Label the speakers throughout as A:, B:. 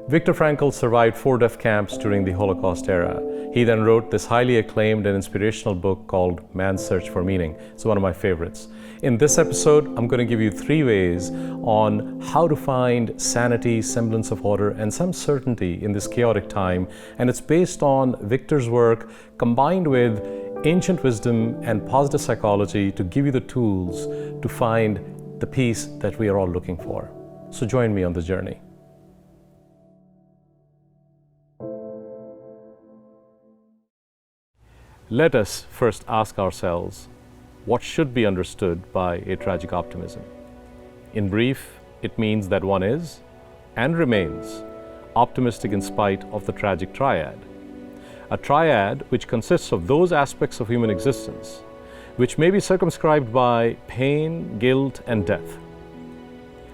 A: Viktor Frankl survived 4 death camps during the Holocaust era. He then wrote this highly acclaimed and inspirational book called Man's Search for Meaning. It's one of my favorites. In this episode, I'm going to give you 3 ways on how to find sanity, semblance of order, and some certainty in this chaotic time. And it's based on Viktor's work combined with ancient wisdom and positive psychology to give you the tools to find the peace that we are all looking for. So join me on the journey. Let us first ask ourselves, what should be understood by a tragic optimism? In brief, it means that one is, and remains, optimistic in spite of the tragic triad. A triad which consists of those aspects of human existence which may be circumscribed by pain, guilt, and death.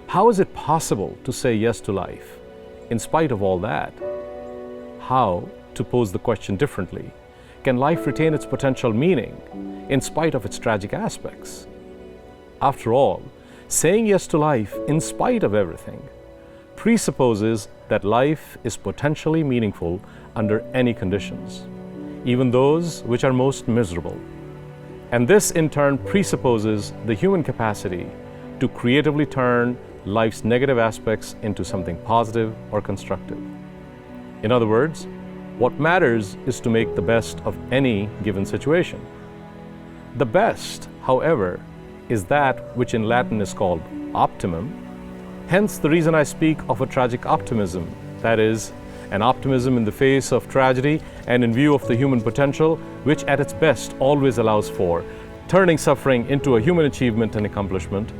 A: How is it possible to say yes to life in spite of all that? How, to pose the question differently, can life retain its potential meaning in spite of its tragic aspects? After all, saying yes to life in spite of everything presupposes that life is potentially meaningful under any conditions, even those which are most miserable. And this in turn presupposes the human capacity to creatively turn life's negative aspects into something positive or constructive. In other words, what matters is to make the best of any given situation. The best, however, is that which in Latin is called optimum. Hence the reason I speak of a tragic optimism, that is, an optimism in the face of tragedy and in view of the human potential, which at its best always allows for turning suffering into a human achievement and accomplishment,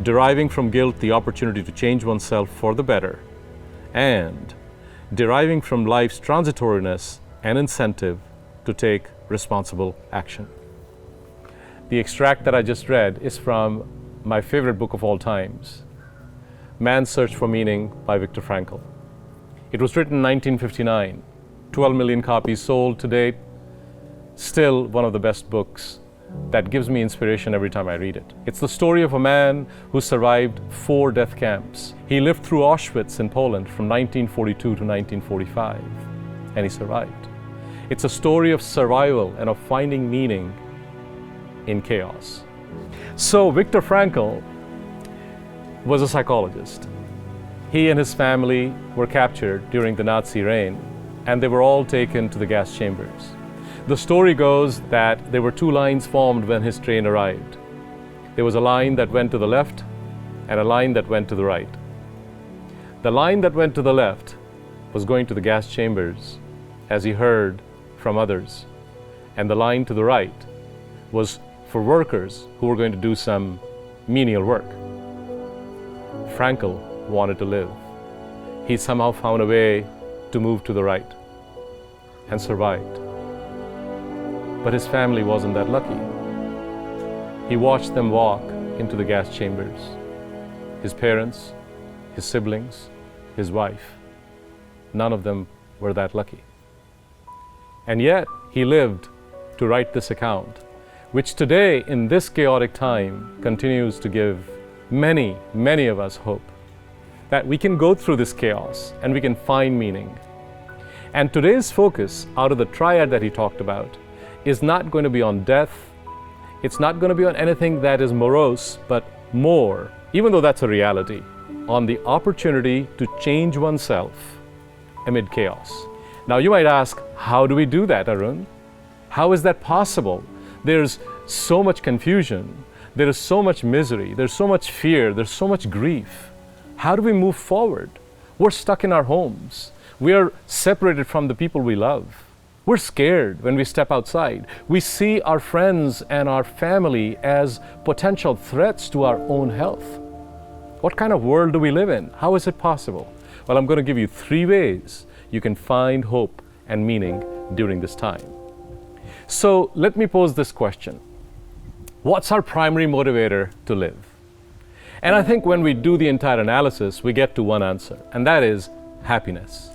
A: deriving from guilt the opportunity to change oneself for the better, and deriving from life's transitoriness an incentive to take responsible action. The extract that I just read is from my favorite book of all times, Man's Search for Meaning by Viktor Frankl. It was written in 1959, 12 million copies sold to date, still one of the best books that gives me inspiration every time I read it. It's the story of a man who survived 4 death camps. He lived through Auschwitz in Poland from 1942 to 1945, and he survived. It's a story of survival and of finding meaning in chaos. So Viktor Frankl was a psychologist. He and his family were captured during the Nazi reign, and they were all taken to the gas chambers. The story goes that there were 2 lines formed when his train arrived. There was a line that went to the left and a line that went to the right. The line that went to the left was going to the gas chambers, as he heard from others, and the line to the right was for workers who were going to do some menial work. Frankl wanted to live. He somehow found a way to move to the right and survived. But his family wasn't that lucky. He watched them walk into the gas chambers. His parents, his siblings, his wife, none of them were that lucky. And yet he lived to write this account, which today in this chaotic time continues to give many, many of us hope that we can go through this chaos and we can find meaning. And today's focus out of the triad that he talked about is not going to be on death. It's not going to be on anything that is morose, but more, even though that's a reality, on the opportunity to change oneself amid chaos. Now you might ask, how do we do that, Arun? How is that possible? There's so much confusion, there is so much misery, there's so much fear, there's so much grief. How do we move forward? We're stuck in our homes. We are separated from the people we love. We're scared when we step outside. We see our friends and our family as potential threats to our own health. What kind of world do we live in? How is it possible? Well, I'm going to give you 3 ways you can find hope and meaning during this time. So let me pose this question. What's our primary motivator to live? And I think when we do the entire analysis, we get to one answer, and that is happiness.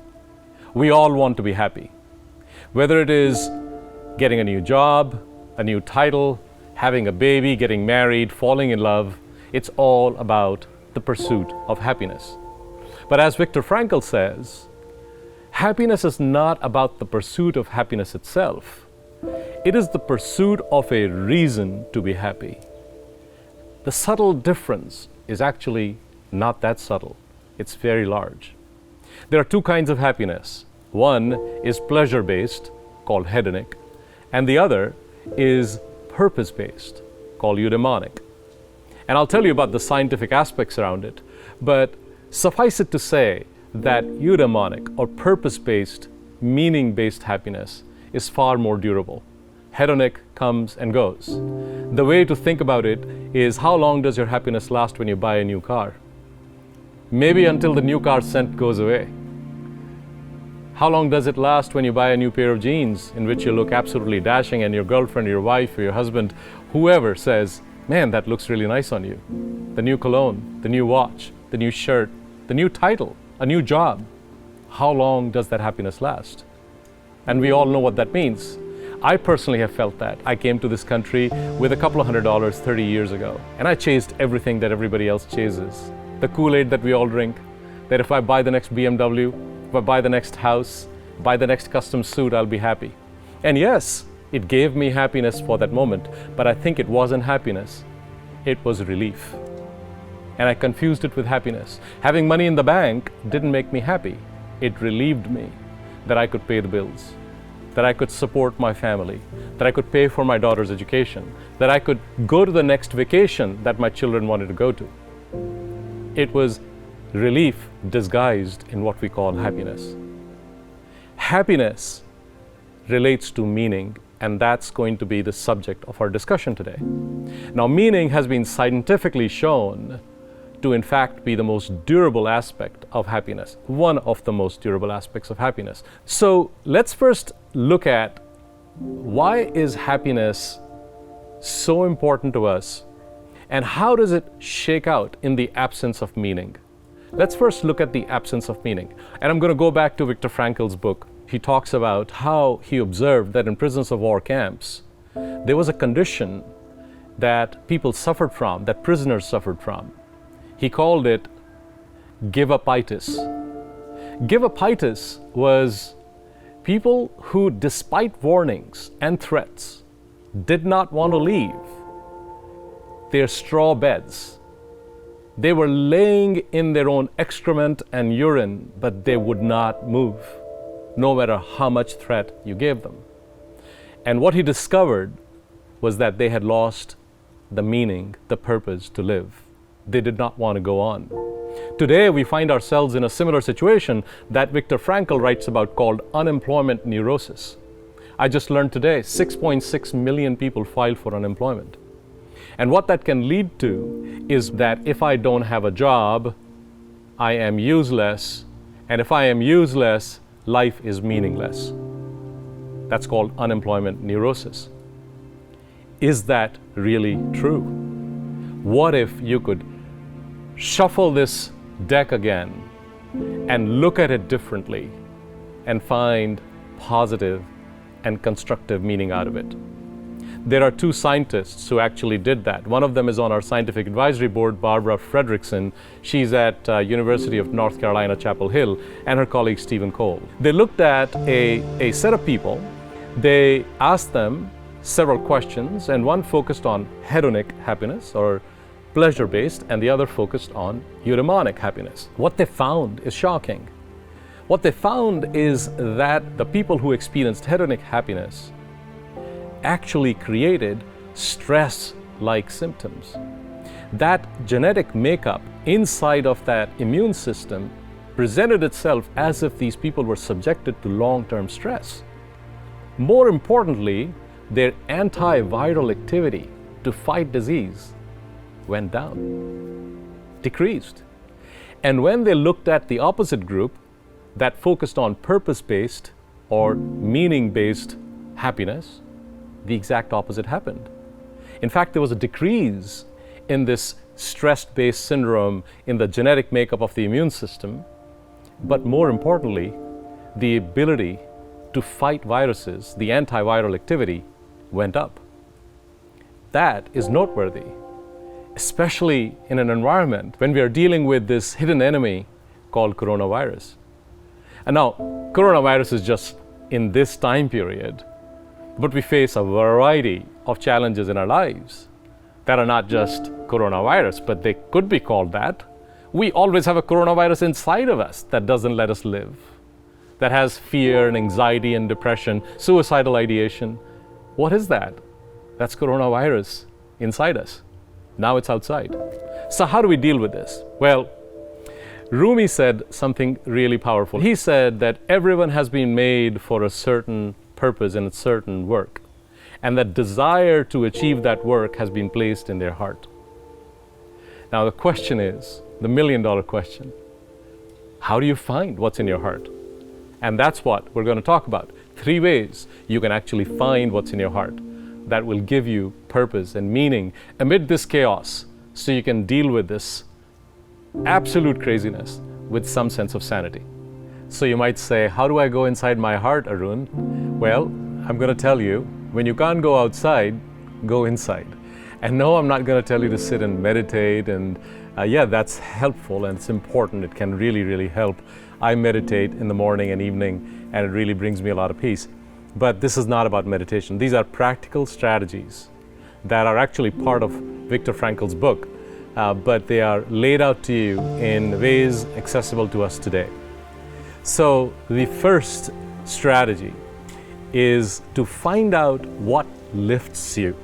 A: We all want to be happy. Whether it is getting a new job, a new title, having a baby, getting married, falling in love, it's all about the pursuit of happiness. But as Viktor Frankl says, happiness is not about the pursuit of happiness itself. It is the pursuit of a reason to be happy. The subtle difference is actually not that subtle. It's very large. There are two kinds of happiness. One is pleasure-based, called hedonic, and the other is purpose-based, called eudaimonic. And I'll tell you about the scientific aspects around it, but suffice it to say that eudaimonic or purpose-based, meaning-based happiness is far more durable. Hedonic comes and goes. The way to think about it is, how long does your happiness last when you buy a new car? Maybe until the new car scent goes away. How long does it last when you buy a new pair of jeans in which you look absolutely dashing and your girlfriend, your wife, or your husband, whoever says, man, that looks really nice on you. The new cologne, the new watch, the new shirt, the new title, a new job. How long does that happiness last? And we all know what that means. I personally have felt that. I came to this country with a couple of $100 30 years ago, and I chased everything that everybody else chases. The Kool-Aid that we all drink, that if I buy the next BMW, if I buy the next house, buy the next custom suit, I'll be happy. And yes, it gave me happiness for that moment, but I think it wasn't happiness. It was relief. And I confused it with happiness. Having money in the bank didn't make me happy. It relieved me that I could pay the bills, that I could support my family, that I could pay for my daughter's education, that I could go to the next vacation that my children wanted to go to. It was relief disguised in what we call happiness. Happiness relates to meaning, and that's going to be the subject of our discussion today. Now, meaning has been scientifically shown to in fact be the most durable aspect of happiness, one of the most durable aspects of happiness. So let's first look at, why is happiness so important to us, and how does it shake out in the absence of meaning? Let's first look at the absence of meaning. And I'm going to go back to Viktor Frankl's book. He talks about how he observed that in prisoners of war camps, there was a condition that people suffered from, that prisoners suffered from. He called it give-upitis. Give-upitis was people who, despite warnings and threats, did not want to leave their straw beds. They were laying in their own excrement and urine, but they would not move, no matter how much threat you gave them. And what he discovered was that they had lost the meaning, the purpose to live. They did not want to go on. Today, we find ourselves in a similar situation that Viktor Frankl writes about, called unemployment neurosis. I just learned today, 6.6 million people filed for unemployment. And what that can lead to is that if I don't have a job, I am useless. And if I am useless, life is meaningless. That's called unemployment neurosis. Is that really true? What if you could shuffle this deck again and look at it differently and find positive and constructive meaning out of it? There are two scientists who actually did that. One of them is on our scientific advisory board, Barbara Fredrickson. She's at University of North Carolina, Chapel Hill, and her colleague Stephen Cole. They looked at a set of people. They asked them several questions, and one focused on hedonic happiness, or pleasure-based, and the other focused on eudaimonic happiness. What they found is shocking. What they found is that the people who experienced hedonic happiness actually created stress-like symptoms. That genetic makeup inside of that immune system presented itself as if these people were subjected to long-term stress. More importantly, their antiviral activity to fight disease went down, decreased. And when they looked at the opposite group that focused on purpose-based or meaning-based happiness, the exact opposite happened. In fact, there was a decrease in this stress-based syndrome in the genetic makeup of the immune system, but more importantly, the ability to fight viruses, the antiviral activity, went up. That is noteworthy, especially in an environment when we are dealing with this hidden enemy called coronavirus. And now, coronavirus is just in this time period, but we face a variety of challenges in our lives that are not just coronavirus, but they could be called that. We always have a coronavirus inside of us that doesn't let us live, that has fear and anxiety and depression, suicidal ideation. What is that? That's coronavirus inside us. Now it's outside. So how do we deal with this? Well, Rumi said something really powerful. He said that everyone has been made for a certain purpose and a certain work, and that desire to achieve that work has been placed in their heart. Now the question is, the million-dollar question, how do you find what's in your heart? And that's what we're going to talk about. 3 ways you can actually find what's in your heart that will give you purpose and meaning amid this chaos, so you can deal with this absolute craziness with some sense of sanity. So you might say, how do I go inside my heart, Arun? Well, I'm going to tell you, when you can't go outside, go inside. And no, I'm not going to tell you to sit and meditate, and yeah, that's helpful and it's important. It can really, really help. I meditate in the morning and evening, and it really brings me a lot of peace. But this is not about meditation. These are practical strategies that are actually part of Viktor Frankl's book, but they are laid out to you in ways accessible to us today. So the first strategy is to find out what lifts you.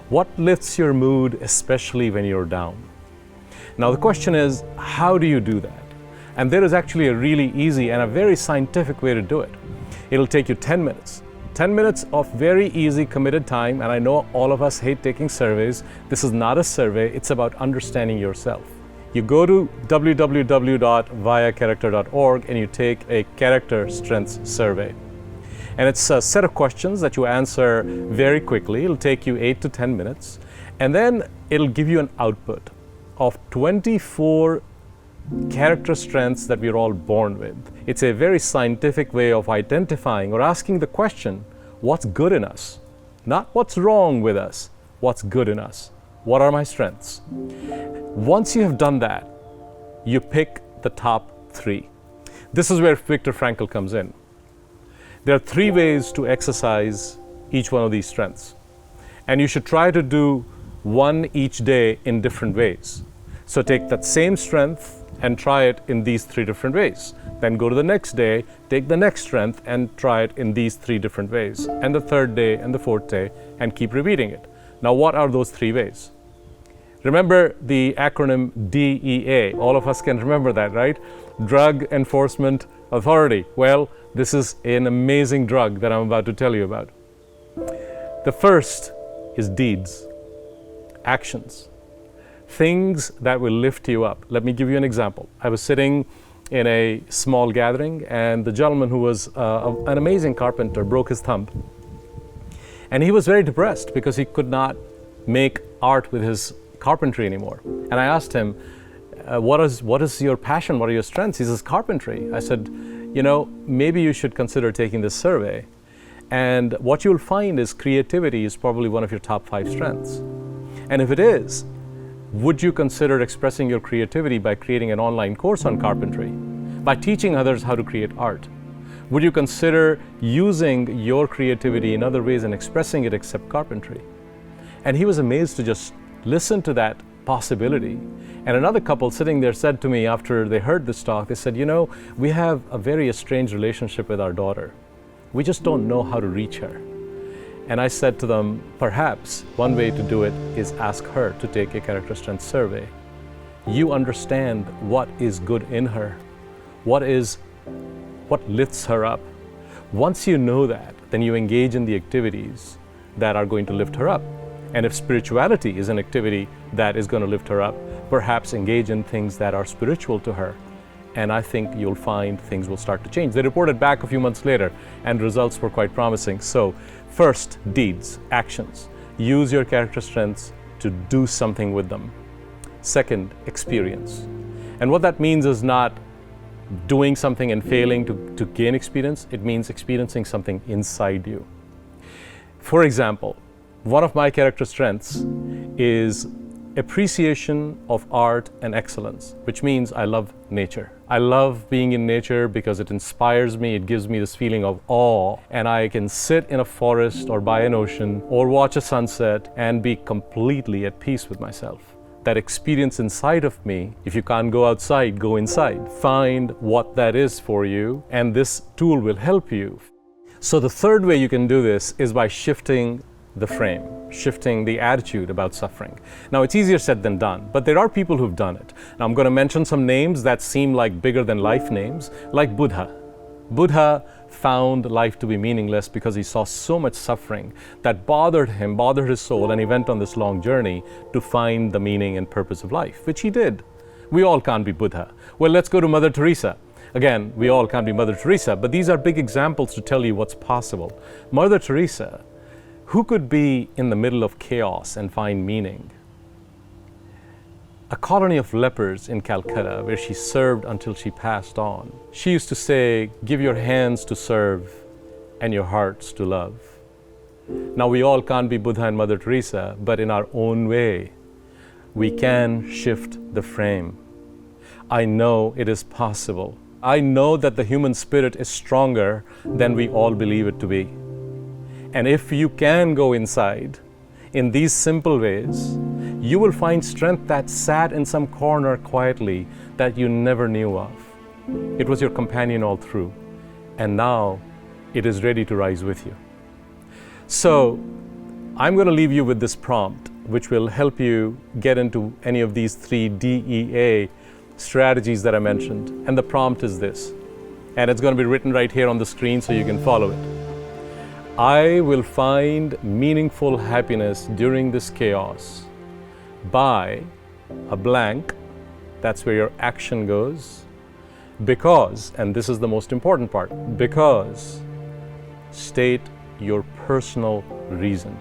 A: What lifts your mood, especially when you're down? Now the question is, how do you do that? And there is actually a really easy and a very scientific way to do it. It'll take you 10 minutes. 10 minutes of very easy committed time, and I know all of us hate taking surveys. This is not a survey, it's about understanding yourself. You go to www.viacharacter.org and you take a character strengths survey. And it's a set of questions that you answer very quickly. It'll take you 8 to 10 minutes. And then it'll give you an output of 24 character strengths that we're all born with. It's a very scientific way of identifying or asking the question, what's good in us? Not what's wrong with us, what's good in us? What are my strengths? Once you have done that, you pick the top 3. This is where Viktor Frankl comes in. There are 3 ways to exercise each one of these strengths. And you should try to do one each day in different ways. So take that same strength and try it in these 3 different ways. Then go to the next day, take the next strength and try it in these 3 different ways. And the 3rd day and the 4th day, and keep repeating it. Now what are those 3 ways? Remember the acronym DEA. All of us can remember that, right? Drug Enforcement Authority. Well, this is an amazing drug that I'm about to tell you about. The first is deeds, actions. Things that will lift you up. Let me give you an example. I was sitting in a small gathering, and the gentleman who was an amazing carpenter broke his thumb. And he was very depressed because he could not make art with his carpentry anymore. And I asked him, what is your passion? What are your strengths? He says, carpentry. I said, you know, maybe you should consider taking this survey. And what you'll find is creativity is probably one of your top 5 strengths. And if it is, would you consider expressing your creativity by creating an online course on carpentry, by teaching others how to create art? Would you consider using your creativity in other ways and expressing it except carpentry? And he was amazed to just listen to that possibility. And another couple sitting there said to me after they heard this talk, they said, you know, we have a very estranged relationship with our daughter. We just don't know how to reach her. And I said to them, perhaps one way to do it is ask her to take a character strength survey. You understand what is good in her, what lifts her up. Once you know that, then you engage in the activities that are going to lift her up. And if spirituality is an activity that is going to lift her up, perhaps engage in things that are spiritual to her. And I think you'll find things will start to change. They reported back a few months later, and results were quite promising. So first, deeds, actions. Use your character strengths to do something with them. Second, experience. And what that means is not doing something and failing to gain experience. It means experiencing something inside you. For example, one of my character strengths is appreciation of art and excellence, which means I love nature. I love being in nature because it inspires me, it gives me this feeling of awe, and I can sit in a forest or by an ocean or watch a sunset and be completely at peace with myself. That experience inside of me, if you can't go outside, go inside. Find what that is for you, and this tool will help you. So the third way you can do this is by shifting the frame, shifting the attitude about suffering. Now, it's easier said than done, but there are people who've done it. Now, I'm going to mention some names that seem like bigger than life names, like Buddha. Buddha found life to be meaningless because he saw so much suffering that bothered him, bothered his soul, and he went on this long journey to find the meaning and purpose of life, which he did. We all can't be Buddha. Well, let's go to Mother Teresa. Again, we all can't be Mother Teresa, but these are big examples to tell you what's possible. Mother Teresa, who could be in the middle of chaos and find meaning? A colony of lepers in Calcutta, where she served until she passed on. She used to say, "Give your hands to serve and your hearts to love." Now, we all can't be Buddha and Mother Teresa, but in our own way, we can shift the frame. I know it is possible. I know that the human spirit is stronger than we all believe it to be. And if you can go inside in these simple ways, you will find strength that sat in some corner quietly that you never knew of. It was your companion all through, and now it is ready to rise with you. So I'm going to leave you with this prompt, which will help you get into any of these 3 DEA strategies that I mentioned. And the prompt is this, and it's going to be written right here on the screen so you can follow it. I will find meaningful happiness during this chaos by a blank, that's where your action goes, because, and this is the most important part, because state your personal reason.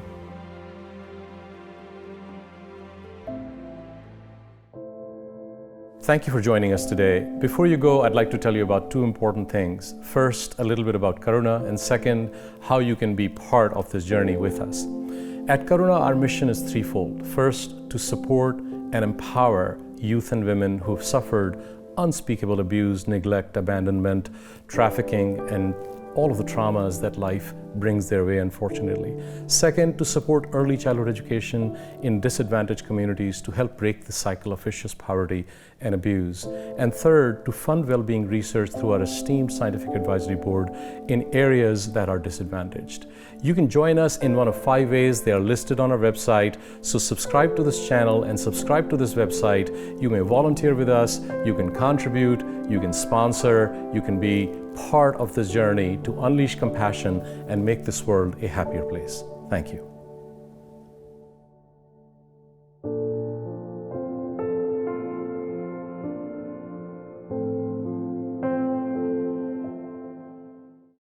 A: Thank you for joining us today. Before you go, I'd like to tell you about 2 important things. First, a little bit about Karuna, and second, how you can be part of this journey with us. At Karuna, our mission is threefold. First, to support and empower youth and women who've suffered unspeakable abuse, neglect, abandonment, trafficking, and all of the traumas that life brings their way, unfortunately. Second, to support early childhood education in disadvantaged communities to help break the cycle of vicious poverty and abuse. And third, to fund well-being research through our esteemed scientific advisory board in areas that are disadvantaged. You can join us in one of 5 ways. They are listed on our website. So subscribe to this channel and subscribe to this website. You may volunteer with us, you can contribute, you can sponsor, you can be part of this journey to unleash compassion and make this world a happier place. Thank you.